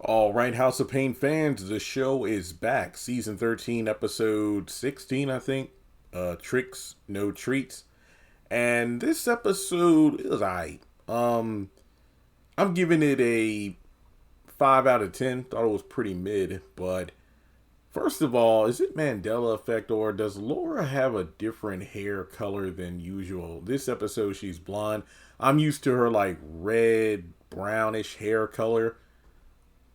All right, House of Pain fans, the show is back. Season 13, episode 16, I think. Tricks, No Treats. And this episode is alright. I'm giving it a 5 out of 10. Thought it was pretty mid, but first of all, is it Mandela effect or does Laura have a different hair color than usual? This episode she's blonde. I'm used to her like red, brownish hair color.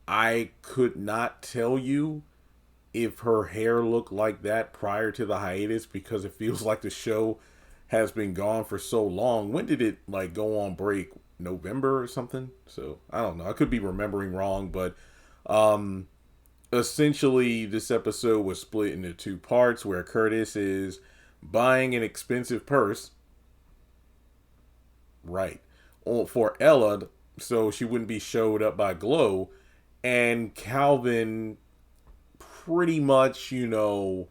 I could not tell you if her hair looked like that prior to the hiatus because it feels like the show has been gone for so long. When did it like go on break? November or something? So I don't know. I could be remembering wrong, but um essentially this episode was split into two parts where Curtis is buying an expensive purse, right, for Ella so she wouldn't be showed up by Glow, and Calvin pretty much, well,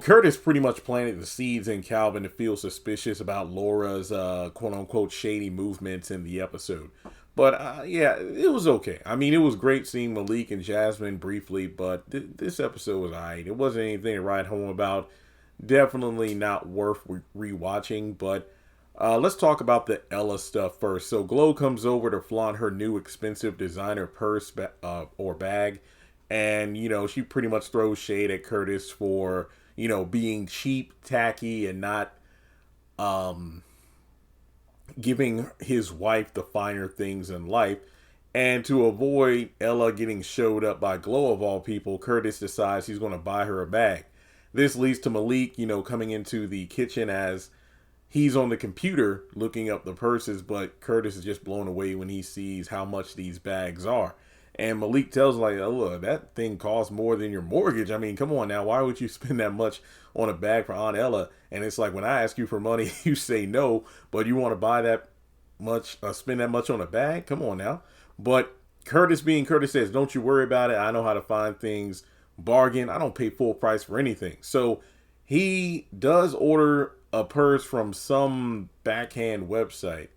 Curtis pretty much planted the seeds in Calvin to feel suspicious about Laura's quote unquote shady movements in the episode. But yeah, it was okay. I mean, it was great seeing Malik and Jasmine briefly, but this episode was alright. It wasn't anything to write home about. Definitely not worth rewatching, but let's talk about the Ella stuff first. So Glow comes over to flaunt her new expensive designer purse or bag, and she pretty much throws shade at Curtis for being cheap, tacky, and not giving his wife the finer things in life. And to avoid Ella getting showed up by Glow of all people, Curtis decides he's going to buy her a bag. This leads to Malik, coming into the kitchen as he's on the computer looking up the purses, but Curtis is just blown away when he sees how much these bags are. And Malik tells like, oh, look, that thing costs more than your mortgage. I mean, come on now. Why would you spend that much on a bag for Aunt Ella? And it's like, when I ask you for money, you say no, but you want to buy that much, spend that much on a bag? Come on now. But Curtis being Curtis says, don't you worry about it. I know how to find things. Bargain. I don't pay full price for anything. So he does order a purse from some backhand website.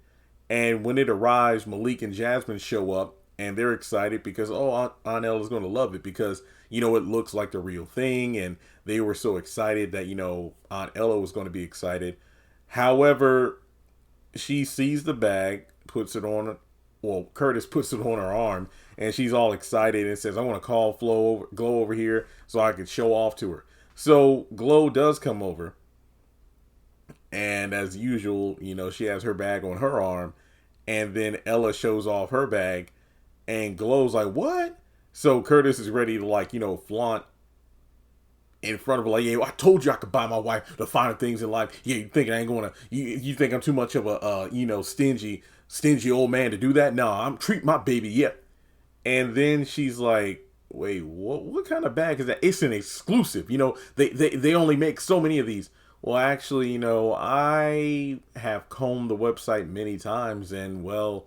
And when it arrives, Malik and Jasmine show up. And they're excited because, oh, Aunt Ella's going to love it because, it looks like the real thing. And they were so excited that, Aunt Ella was going to be excited. However, she sees the bag, puts it on, well, Curtis puts it on her arm, and she's all excited and says, I want to call Glow over here so I can show off to her. So Glow does come over. And as usual, she has her bag on her arm. And then Ella shows off her bag. And Glow's like, what? So Curtis is ready to flaunt in front of her, like, yeah, I told you I could buy my wife the finer things in life. Yeah, you think I ain't gonna, you think I'm too much of a, stingy old man to do that? No, I'm treat my baby, yep. And then she's like, wait, what kind of bag is that? It's an exclusive, they only make so many of these. Well, actually, I have combed the website many times and, well,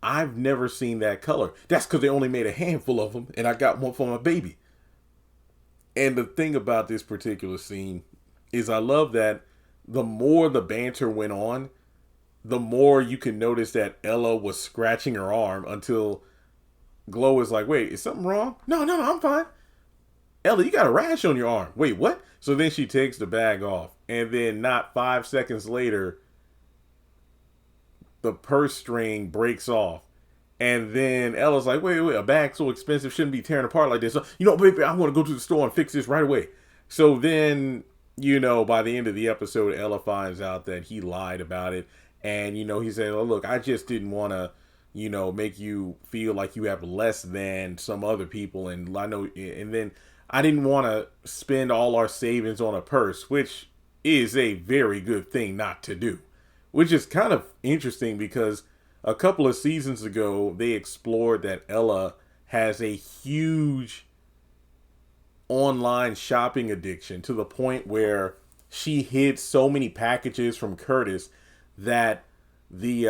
I've never seen that color. That's because they only made a handful of them, and I got one for my baby. And the thing about this particular scene is I love that the more the banter went on, the more you can notice that Ella was scratching her arm until Glow is like, wait, is something wrong? No, I'm fine. Ella, you got a rash on your arm. Wait, what? So then she takes the bag off. And then not 5 seconds later, the purse string breaks off. And then Ella's like, wait, a bag so expensive shouldn't be tearing apart like this. So, baby, I want to go to the store and fix this right away. So then, by the end of the episode, Ella finds out that he lied about it. And, he said, oh, look, I just didn't want to, make you feel like you have less than some other people. And I know, and then I didn't want to spend all our savings on a purse, which is a very good thing not to do. Which is kind of interesting because a couple of seasons ago, they explored that Ella has a huge online shopping addiction to the point where she hid so many packages from Curtis that the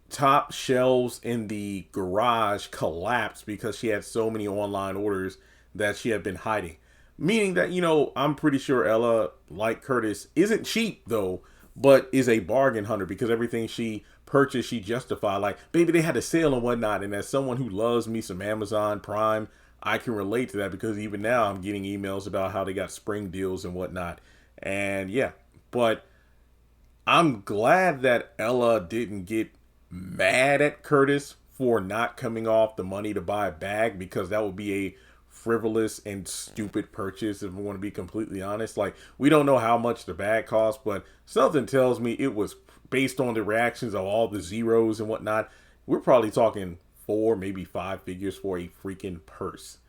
top shelves in the garage collapsed because she had so many online orders that she had been hiding. Meaning that, I'm pretty sure Ella, like Curtis, isn't cheap though, but is a bargain hunter because everything she purchase she justified. Like, baby, they had a sale and whatnot. And as someone who loves me some Amazon Prime, I can relate to that because even now I'm getting emails about how they got spring deals and whatnot. And yeah, but I'm glad that Ella didn't get mad at Curtis for not coming off the money to buy a bag, because that would be a frivolous and stupid purchase, if I want to be completely honest. Like, we don't know how much the bag cost, but something tells me it was, based on the reactions of all the zeros and whatnot, we're probably talking 4, maybe 5 figures for a freaking purse.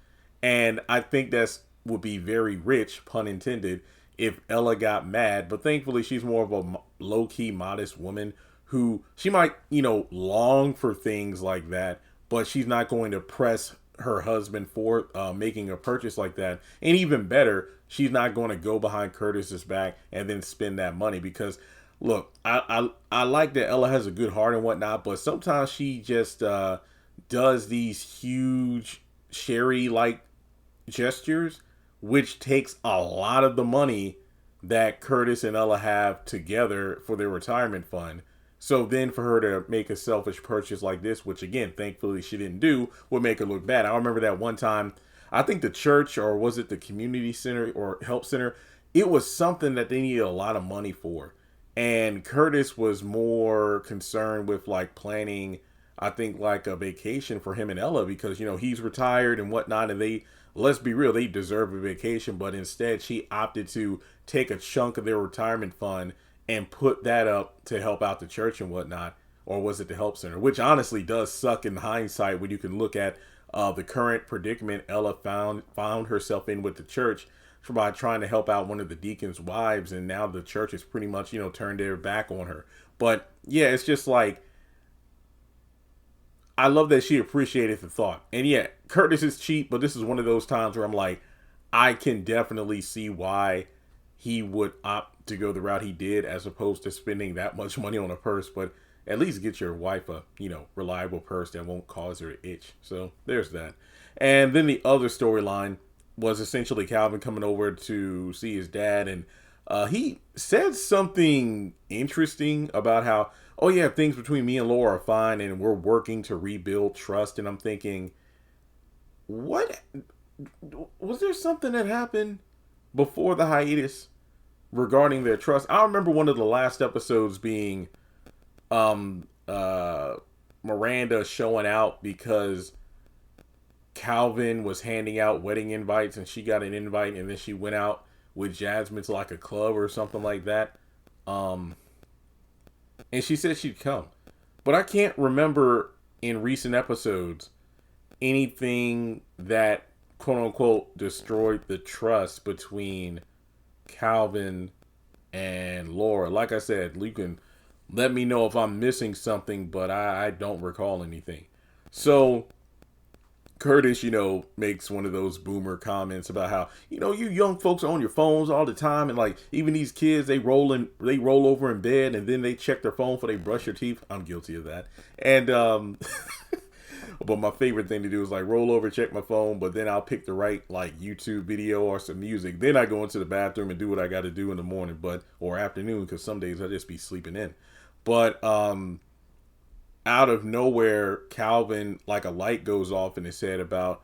And I think that's would be very rich, pun intended, if Ella got mad. But thankfully she's more of a low-key modest woman who, she might, long for things like that, but she's not going to press her husband for making a purchase like that. And even better, she's not going to go behind Curtis's back and then spend that money. Because look, I like that Ella has a good heart and whatnot, but sometimes she just does these huge Sherry like gestures, which takes a lot of the money that Curtis and Ella have together for their retirement fund. So then for her to make a selfish purchase like this, which again, thankfully she didn't do, would make her look bad. I remember that one time, I think the church, or was it the community center or help center, it was something that they needed a lot of money for. And Curtis was more concerned with like planning, I think, like a vacation for him and Ella, because, he's retired and whatnot. And they, let's be real, they deserve a vacation. But instead, she opted to take a chunk of their retirement fund and put that up to help out the church and whatnot. Or was it the help center? Which honestly does suck in hindsight when you can look at the current predicament Ella found herself in with the church by trying to help out one of the deacon's wives. And now the church has pretty much, turned their back on her. But yeah, it's just like, I love that she appreciated the thought. And yeah, Curtis is cheap, but this is one of those times where I'm like, I can definitely see why he would opt to go the route he did, as opposed to spending that much money on a purse. But at least get your wife a, reliable purse that won't cause her to itch. So there's that. And then the other storyline was essentially Calvin coming over to see his dad. And he said something interesting about how, oh yeah, things between me and Laura are fine and we're working to rebuild trust. And I'm thinking, what? Was there something that happened before the hiatus regarding their trust? I remember one of the last episodes being Miranda showing out because Calvin was handing out wedding invites and she got an invite, and then she went out with Jasmine to like a club or something like that. And she said she'd come. But I can't remember in recent episodes anything that quote unquote destroyed the trust between Calvin and Laura. Like I said, you can let me know if I'm missing something, but I don't recall anything. So Curtis, makes one of those boomer comments about how, you young folks are on your phones all the time. And like, even these kids, they roll over in bed and then they check their phone before they brush their teeth. I'm guilty of that. And, but my favorite thing to do is like roll over, check my phone, but then I'll pick the right like YouTube video or some music. Then I go into the bathroom and do what I got to do in the morning, or afternoon, because some days I just be sleeping in. But, out of nowhere, Calvin, like a light goes off in his head about,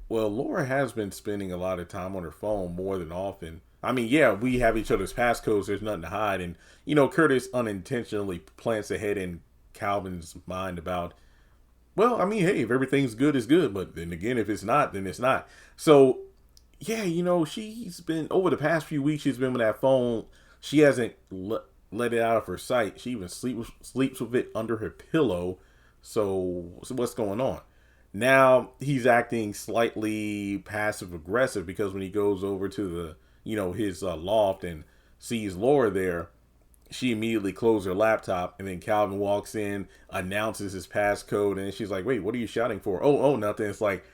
well, Laura has been spending a lot of time on her phone more than often. I mean, yeah, we have each other's passcodes. There's nothing to hide. And, Curtis unintentionally plants ahead in Calvin's mind about, well, I mean, hey, if everything's good, it's good. But then again, if it's not, then it's not. So, yeah, she's been, over the past few weeks, she's been with that phone. She hasn't let it out of her sight. She even sleeps with it under her pillow. So what's going on? Now he's acting slightly passive aggressive because when he goes over to the, his loft and sees Laura there, she immediately closed her laptop, and then Calvin walks in, announces his passcode, and she's like, wait, what are you shouting for? Oh, nothing. It's like,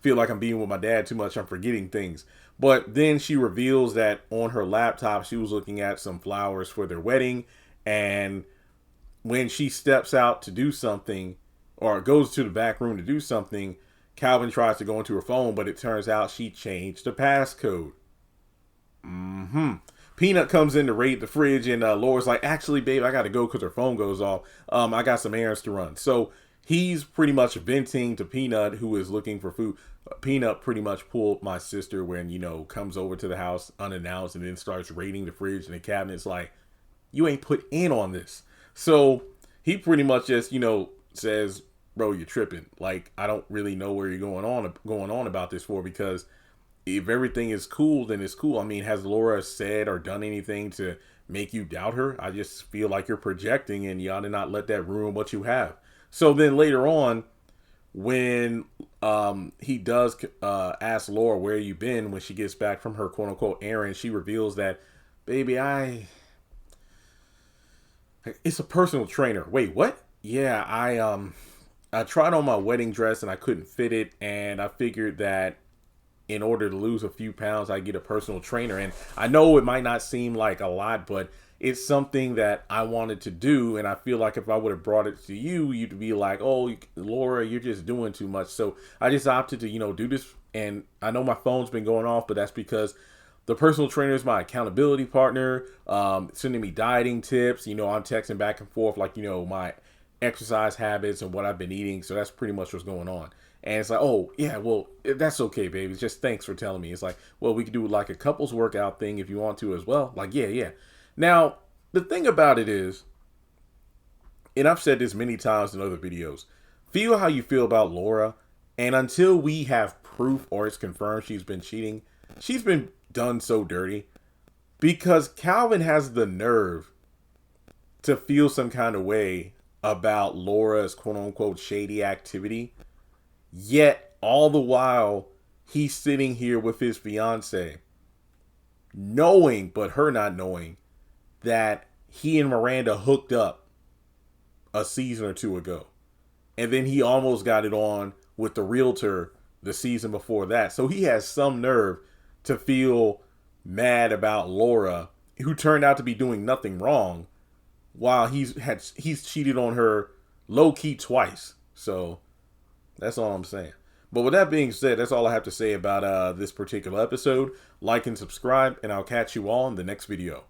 feel like I'm being with my dad too much. I'm forgetting things. But then she reveals that on her laptop, she was looking at some flowers for their wedding. And when she steps out to do something, or goes to the back room to do something, Calvin tries to go into her phone, but it turns out she changed the passcode. Peanut comes in to raid the fridge, and Laura's like, actually, babe, I got to go because her phone goes off. I got some errands to run. So he's pretty much venting to Peanut, who is looking for food. Peanut pretty much pulled my sister when, comes over to the house unannounced and then starts raiding the fridge and the cabinets like, you ain't put in on this. So he pretty much just, says, bro, you're tripping. Like, I don't really know where you're going on about this for, because if everything is cool, then it's cool. I mean, has Laura said or done anything to make you doubt her? I just feel like you're projecting, and you ought to not let that ruin what you have. So then later on, when he does ask Laura, where you been, when she gets back from her quote unquote errand, she reveals that, baby, it's a personal trainer. Wait, what? Yeah, I tried on my wedding dress and I couldn't fit it, and I figured that in order to lose a few pounds, I get a personal trainer. And I know it might not seem like a lot, but it's something that I wanted to do. And I feel like if I would have brought it to you, you'd be like, oh, Laura, you're just doing too much. So I just opted to, do this. And I know my phone's been going off, but that's because the personal trainer is my accountability partner, sending me dieting tips. I'm texting back and forth, like, my exercise habits and what I've been eating. So that's pretty much what's going on. And it's like, oh, yeah, well, that's okay, baby. It's just thanks for telling me. It's like, well, we could do like a couples workout thing if you want to as well. Like, yeah. Now, the thing about it is, and I've said this many times in other videos, feel how you feel about Laura. And until we have proof or it's confirmed she's been cheating, she's been done so dirty, because Calvin has the nerve to feel some kind of way about Laura's quote unquote shady activity. Yet, all the while, he's sitting here with his fiance, knowing, but her not knowing, that he and Miranda hooked up a season or two ago. And then he almost got it on with the realtor the season before that. So he has some nerve to feel mad about Laura, who turned out to be doing nothing wrong, while he's cheated on her low-key twice. So that's all I'm saying. But with that being said, that's all I have to say about this particular episode. Like and subscribe, and I'll catch you all in the next video.